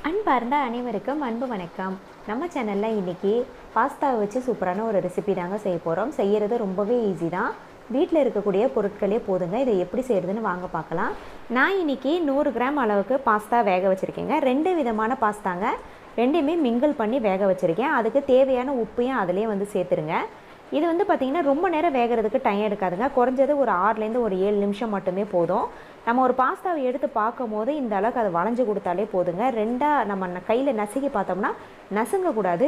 அன்பார்ந்த அனைவருக்கும் அன்பு வணக்கம். நம்ம சேனலில் இன்றைக்கி பாஸ்தாவை வச்சு சூப்பரான ஒரு ரெசிபி தாங்க செய்ய போகிறோம். செய்கிறது ரொம்பவே ஈஸி தான். வீட்டில் இருக்கக்கூடிய பொருட்களே போதுங்க. இதை எப்படி செய்கிறதுன்னு வாங்க பார்க்கலாம். நான் இன்றைக்கி 100 கிராம் அளவுக்கு பாஸ்தா வேக வச்சுருக்கேங்க. 2 விதமான பாஸ்தாங்க, ரெண்டையுமே மிங்கிள் பண்ணி வேக வச்சுருக்கேன். அதுக்கு தேவையான உப்பையும் அதிலே சேர்த்துருங்க. இது பார்த்திங்கன்னா ரொம்ப நேரம் வேகிறதுக்கு டைம் எடுக்காதுங்க. குறைஞ்சது ஒரு 6லேருந்து ஒரு 7 நிமிஷம் மட்டுமே போதும். நம்ம ஒரு பாஸ்தாவை எடுத்து பார்க்கும் போது இந்த அளவுக்கு அதை வளைஞ்சு கொடுத்தாலே போதுங்க. ரெண்டாக நம்ம கையில் நசுக்கி பார்த்தோம்னா நசுங்கக்கூடாது.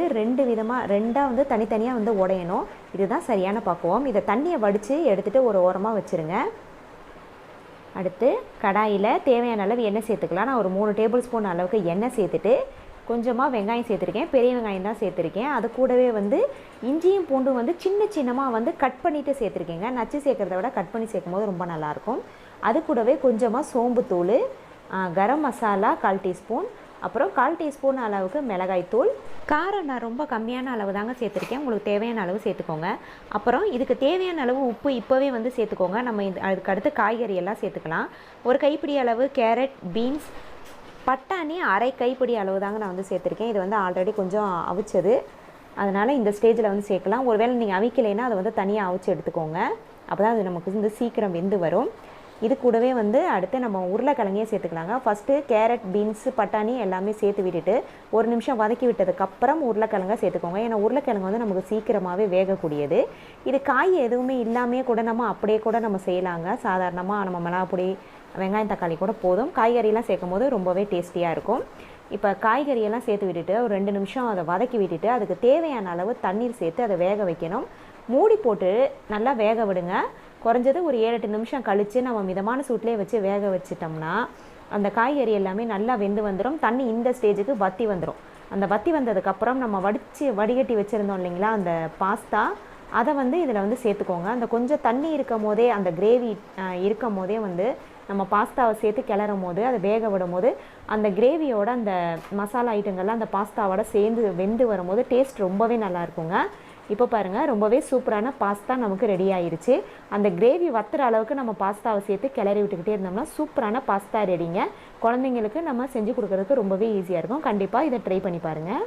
ரெண்டாக தனித்தனியாக உடையணும். இதுதான் சரியான பக்குவம். இதை தண்ணியை வடித்து எடுத்துகிட்டு ஒரு ஓரமாக வச்சுருங்க. அடுத்து கடாயில் தேவையான அளவு எண்ணெய் சேர்த்துக்கலாம். நான் ஒரு 3 டேபிள் ஸ்பூன் அளவுக்கு எண்ணெய் சேர்த்துட்டு கொஞ்சமாக வெங்காயம் சேர்த்துருக்கேன். பெரிய வெங்காயம் தான் சேர்த்துருக்கேன். அது கூடவே இஞ்சியும் பூண்டும் சின்னமாக கட் பண்ணிவிட்டு சேர்த்துருக்கேங்க. நச்சு சேர்க்குறத விட கட் பண்ணி சேர்க்கும் போது ரொம்ப நல்லாயிருக்கும். அது கூடவே கொஞ்சமாக சோம்புத்தூள், கரம் மசாலா 1/4 டீஸ்பூன், அப்புறம் 1/4 டீஸ்பூன் அளவுக்கு மிளகாய்த்தூள். காரம் நான் ரொம்ப கம்மியான அளவு தாங்க சேர்த்துருக்கேன். உங்களுக்கு தேவையான அளவு சேர்த்துக்கோங்க. அப்புறம் இதுக்கு தேவையான அளவு உப்பு இப்போவே சேர்த்துக்கோங்க. நம்ம அதுக்கு அடுத்து காய்கறி எல்லாம் சேர்த்துக்கலாம். ஒரு கைப்பிடி அளவு கேரட், பீன்ஸ், பட்டாணி 1/2 கைப்பிடி அளவு தாங்க நான் சேர்த்துருக்கேன். இது ஆல்ரெடி கொஞ்சம் அவிச்சது, அதனால் இந்த ஸ்டேஜில் சேர்க்கலாம். ஒருவேளை நீங்கள் அவிக்கலைன்னா அதை தனியாக அவிச்சு எடுத்துக்கோங்க. அப்போ தான் அது நமக்கு சீக்கிரம் வெந்து வரும். இது கூடவே அடுத்து நம்ம உருளைக்கிழங்கையே சேர்த்துக்கலாங்க. ஃபஸ்ட்டு கேரட், பீன்ஸ், பட்டாணி எல்லாமே சேர்த்து விட்டுட்டு ஒரு நிமிஷம் வதக்கி விட்டதுக்கப்புறம் உருளைக்கிழங்கை சேர்த்துக்கோங்க. ஏன்னா உருளைக்கிழங்கு நமக்கு சீக்கிரமாகவே வேகக்கூடியது. இது காய் எதுவுமே இல்லாமே கூட நம்ம அப்படியே கூட நம்ம செய்யலாங்க. சாதாரணமாக நம்ம மிளகாப்பொடி, வெங்காயம், தக்காளி கூட போதும். காய்கறியெல்லாம் சேர்க்கும் போது ரொம்பவே டேஸ்டியாக இருக்கும். இப்போ காய்கறியெல்லாம் சேர்த்து விட்டுட்டு ஒரு 2 நிமிஷம் அதை வதக்கி விட்டுட்டு அதுக்கு தேவையான அளவு தண்ணீர் சேர்த்து அதை வேக வைக்கணும். மூடி போட்டு நல்லா வேக விடுங்க. குறைஞ்சது ஒரு 7-8 நிமிஷம் கழித்து நம்ம மிதமான சூட்லேயே வச்சு வேக வச்சிட்டோம்னா அந்த காய்கறி எல்லாமே நல்லா வெந்து வந்துடும். தண்ணி இந்த ஸ்டேஜுக்கு வற்றி வந்துடும். அந்த வற்றி வந்ததுக்கப்புறம் நம்ம வடிகட்டி வச்சுருந்தோம் இல்லைங்களா, அந்த பாஸ்தா, அதை இதில் சேர்த்துக்கோங்க. அந்த கொஞ்சம் தண்ணி இருக்கும் போதே, அந்த கிரேவி இருக்கும் போதே நம்ம பாஸ்தாவை சேர்த்து கிளறும் போது, அதை வேக விடும் போது அந்த கிரேவியோட அந்த மசாலா ஐட்டங்கள்லாம் அந்த பாஸ்தாவோட சேர்ந்து வெந்து வரும்போது டேஸ்ட் ரொம்பவே நல்லா இருக்குங்க. இப்போ பாருங்கள், ரொம்பவே சூப்பரான பாஸ்தா நமக்கு ரெடி ஆயிடுச்சு. அந்த கிரேவி வத்துற அளவுக்கு நம்ம பாஸ்தாவை சேர்த்து கிளறி விட்டுக்கிட்டே இருந்தோம்னா சூப்பரான பாஸ்தா ரெடிங்க. குழந்தைங்களுக்கு நம்ம செஞ்சு கொடுக்குறதுக்கு ரொம்பவே ஈஸியாக இருக்கும். கண்டிப்பாக இதை ட்ரை பண்ணி பாருங்கள்.